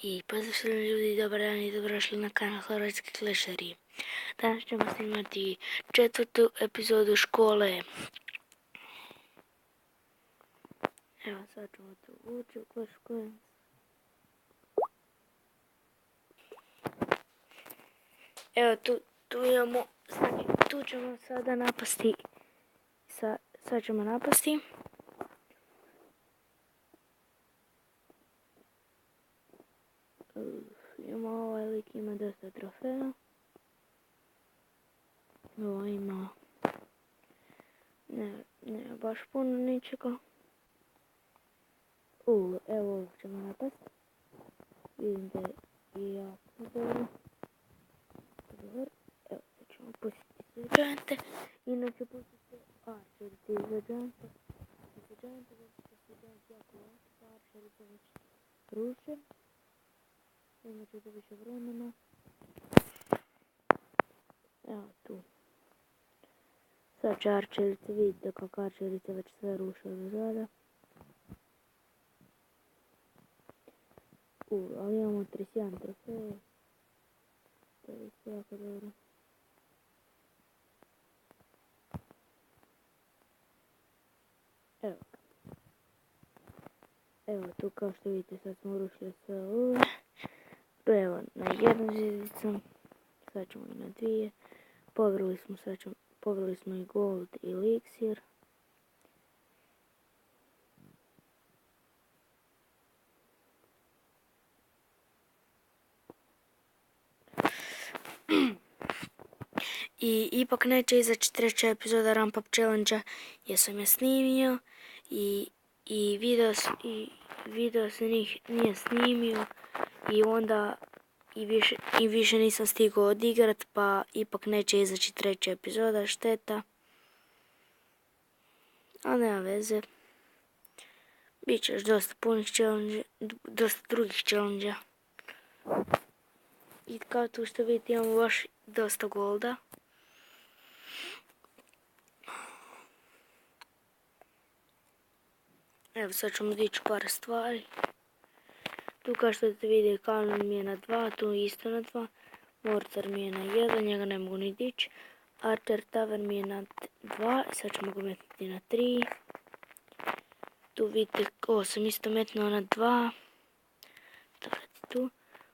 I pozdrav ljudi, dobar dan i dobrodošli na kanal Hrvatski klešari. Danas ćemo snimati 4. epizodu škole. Evo sad ćemo tu ući u Clash Clans. Evo tu imamo, znači tu ćemo sada napasti. Sad ćemo napasti. Ima ovaj lik, ima dosta trofeja. Ovo ima... Ne baš puno ničega. Evo ovog ćemo napast. Vidim da je i jako dobro. Evo sad ćemo pustiti sve džante. Inače pustite arčerice za džante. Za džante, zato što su džante jako laki, pa arčerice već ruše. Imat ćete više vremena. Evo tu. Sad će arčerice, vidite kako arčerice već sve ruše do zada. Ali imamo 31 trofeje. To je jako dobro. Evo tu kao što vidite sad smo urušili sve ove. Evo na jednu zvijezdicu. Sad ćemo i na dvije. Pobrali smo i gold i eliksir. I ipak neće izaći 3. epizoda Ramp Up Challenge-a jer sam je snimio i video se nije snimio i onda i više nisam stigao odigrat, pa ipak neće izaći 3. epizoda, šteta. Ali nema veze. Biće još dosta punih challenge, dosta drugih challenge-a. I kao tu što vidite imamo baš dosta golda. Evo sad ćemo dići par stvari. Tu kao što ste vidjeli kanon mi je na 2, tu isto na 2. Mortar mi je na 1, njega ne mogu ni dići. Archer Tower mi je na 2, sad ćemo ga metnuti na 3. Tu vidite, ovo sam isto metnuo na 2. To je tu.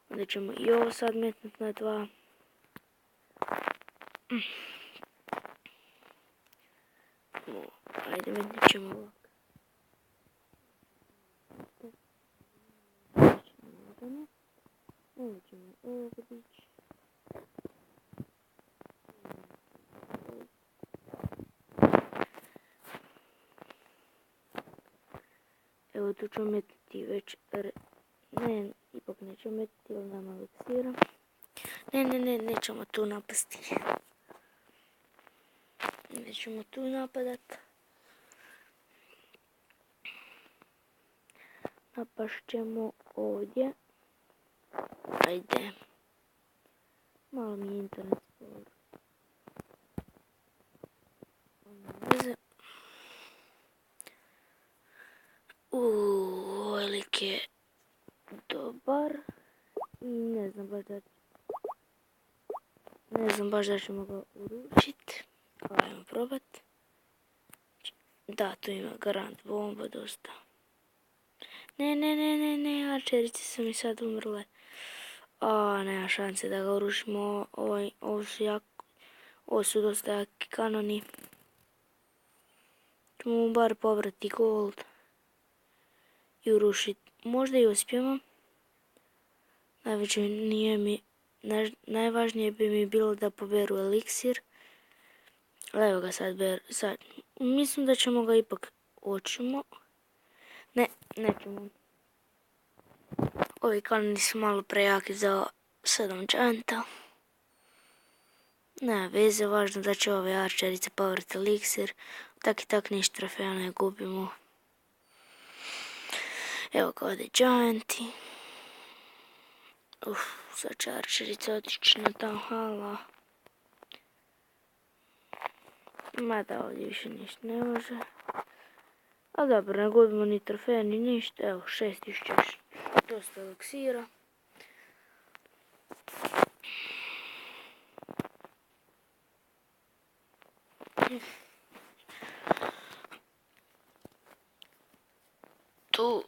Onda ćemo i ovo sad metnuti na 2. Ajde, metnut ćemo ovak. Ovo ćemo ovog dići. Evo tu ćemo metnuti već... Ne, ipak nećemo metnuti, ali nama eliksira. Nećemo tu napasti. Nećemo tu napadat. Napašt ćemo ovdje. Ajde. Malo mi je internet spor. Ovaj lik je dobar. I ne znam baš da ćemo ga uručit. Ajmo probat. Da, tu ima garant bomba dosta. Ne, arčerice su mi sad umrle. Nema šanse da ga urušimo. Ovo su dosta jaki kanoni. Ćemo mu bar pobrati gold. I urušiti. Možda i uspijemo. Najvažnije bi mi bilo da poberu eliksir. Ali evo ga sad. Mislim da ćemo ga ipak očimo. Nećemo. Ovi kanoni su malo prejaki za 7 džanta. Nema veze, važno da će ove arčerice povrati eliksir. Tak i tak ništa trofeja ne gubimo. Evo ga ovdje džanti. Sad će arčerice otići na tam hala. Mada ovdje više ništa ne može. A dobro, ne gubimo ni trofeja ni ništa. Evo 6000 dosta eliksira. tu.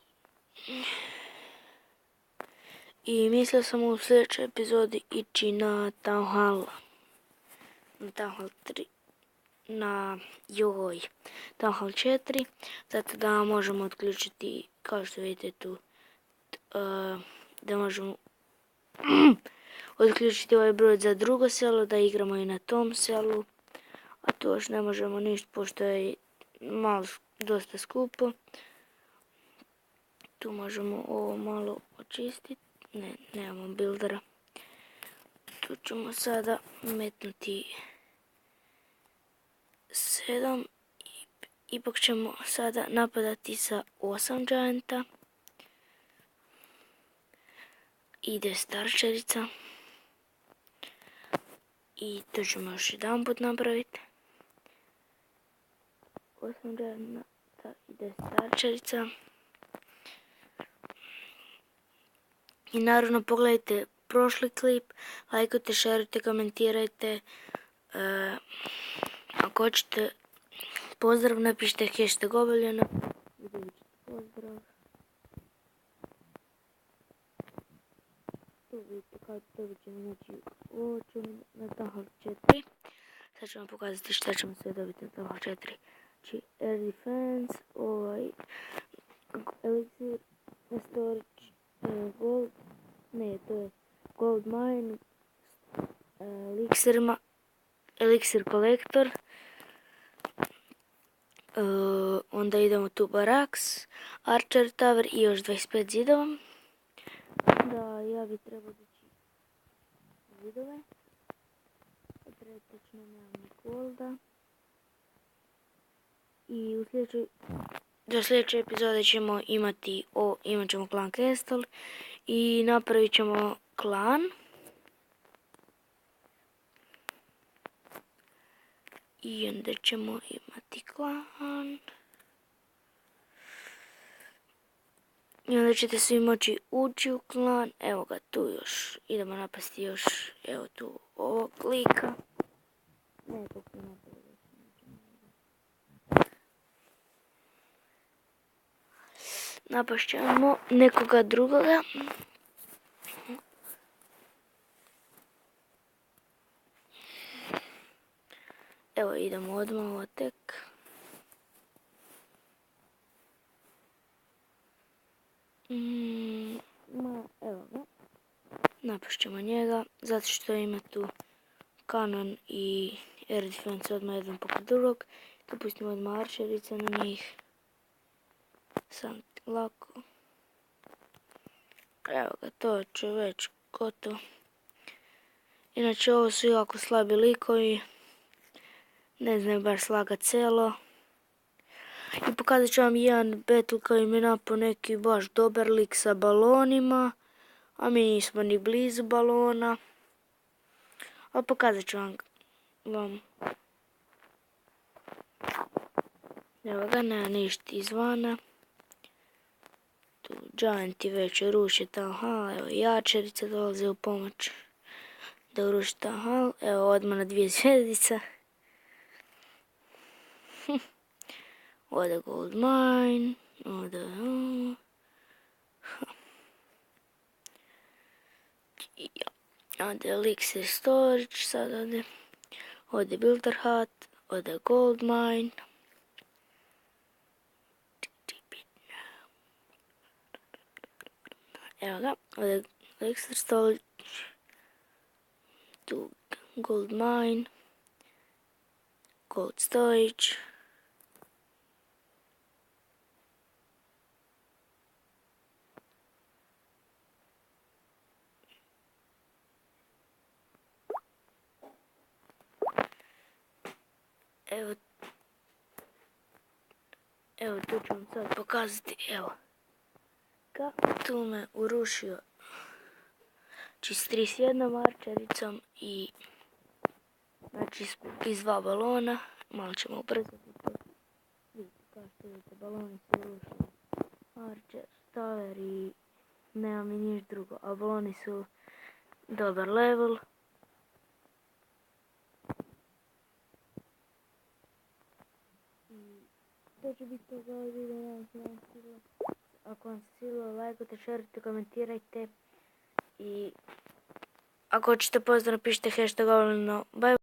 I mislio sam u sljedećoj epizodi ići na Town Hall. Na Town Hall 3. Town Hall 4. Zato da možemo otključiti, kao što vidite tu, da možemo otključiti ovaj broj za drugo selo, da igramo i na tom selu. A tu još ne možemo ništa, pošto je dosta skupo. Tu možemo ovo malo očistiti. Ne, nemamo buildera. Tu ćemo sada metnuti 7. Ipak ćemo sada napadati sa 8 gianta. Ide starčerica. I to ćemo još jedan put napraviti. 8 gianta, ide starčerica. I naravno pogledajte prošli klip, lajkujte, šerujte, komentirajte. Ako hoćete pozdrav, napišite hashtag obaljeno. Pozdrav. Tu vidite kao dobit ćemo, znači ovo ćemo na Town Hall 4. Sad ću vam pokazati šta ćemo sve dobiti na Town Hall 4. Znači Air Defense, ovaj Elixir, Storage, Gold, ne, to je Gold Mine, Elixir Collector, onda idemo tu Barracks, Archer Tower i još 25 zidova. Da, ja bi trebao dići zidove. Trenutačno nemam ni golda. I do sljedeće epizode ćemo imat ćemo Clan Castle i napravit ćemo klan. I onda ćemo imati klan. I onda ćete svi moći ući u klan. Evo ga tu još. Idemo napasti još. Evo tu ovog lika. Ne, kako napraviti. Napašćemo nekoga drugoga. Evo idemo odmah u attack. Evo ga. Napašćemo njega, zato što ima tu kanon i air defense odmah jedan pokraj drugog. Tu pustimo odmah arčerice na njih. Sam lako. Evo ga, to će već gotovo. Inače ovo su jako slabi likovi. Ne znaju baš slagat selo. I pokazat ću vam jedan battle koji mi napao neki baš dobar lik sa balonima. A mi nismo ni blizu balona. Ali pokazat ću vam. Evo ga, nema ništa izvana. Tu gianti već ruše Town Hall. Evo jačerice dolaze u pomoć da uruši Town Hall. Evo odmah na 2 zvjezdice. Ode Gold Mine. Ode... Ode Elixir Storage. Sad ode Builder Hut. Ode Gold Mine. Evo ga, ode Elixir Storage. Tu Gold Mine. Gold Storage. Evo tu ću vam sad pokazati, evo. Kako tu me urušio. Znači s 31 arčericom i znači iz 2 balona. Malo ćemo ubrzati to. Vidite kao što vidite, baloni su urušili. Archer, tower i nema mi niš drugo. A baloni su dobar level. to će biti to za ovaj video. Ako vam se svidjelo, lajkujte, šerujte, komentirajte. I ako hoćete pozdrav, napišite hashtag Bye.